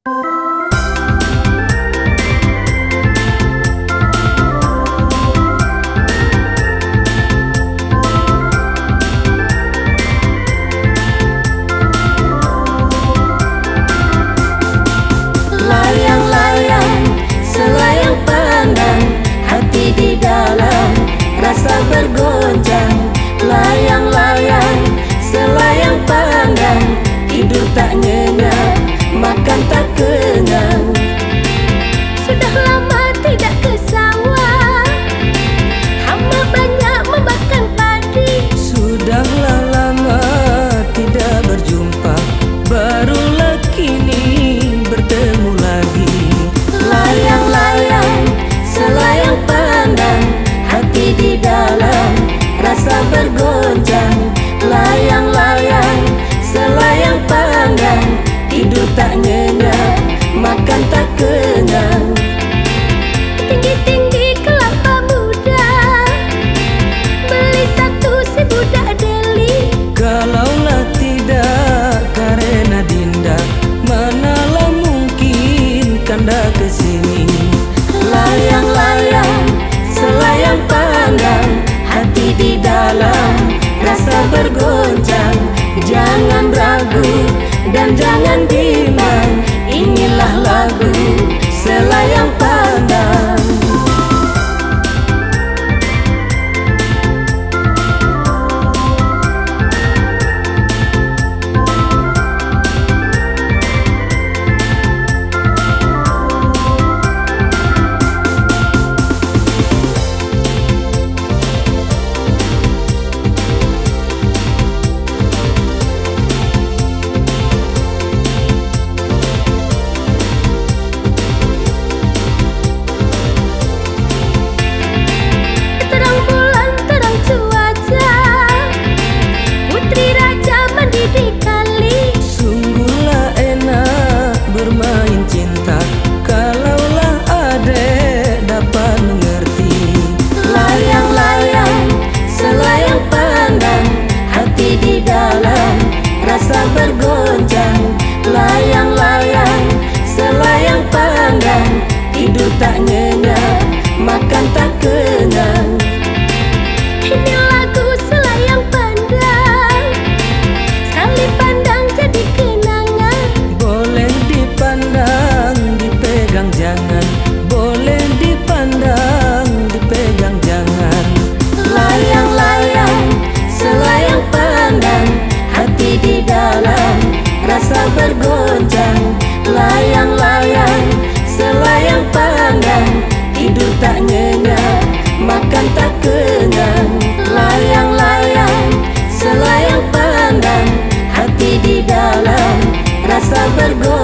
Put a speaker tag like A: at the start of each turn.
A: Layang-layang, selayang pandang, hati di dalam rasa bergoncang. Layang-layang, selayang pandang, tidur tak nyenyak, makan tak kenyang.
B: Sudah lama tidak ke sawah, hama banyak membakar padi.
A: Sudahlah lama tidak berjumpa, barulah kini bertemu lagi. Layang-layang, selayang pandang, hati di dalam rasa bergoncang. Layang-layang, selayang pandang, tidur tak nyenyak, makan tak kenyang.
B: Tinggi-tinggi kelapa muda, beli satu si budak Deli.
A: Kalaulah tidak karena Dinda, manalah mungkin Kanda kesini. Layang-layang, selayang pandang, hati di dalam rasa bergoncang. Jangan ragu dan jangan bimbang, inilah lagu Selayang Pandang.
B: Terang bulan, terang cuaca, putri raja mandi di kali.
A: Sungguhlah enak bermain cinta, kalaulah adek dapat mengerti. Layang-layang, selayang pandang, hati di dalam rasa bergoncang. Layang-layang, selayang pandang, tidur tak nyenyak, makan tak kenyang.
B: Ini lagu selayang pandang, sekali pandang jadi kenangan.
A: Boleh dipandang, dipegang jangan. Boleh dipandang, dipegang jangan. Layang-layang, selayang pandang, hati di dalam rasa bergoncang. Layang-layang, selayang pandang, tidur tak nyenyak, makan tak kenyang. Layang-layang, selayang pandang, hati di dalam rasa bergoncang.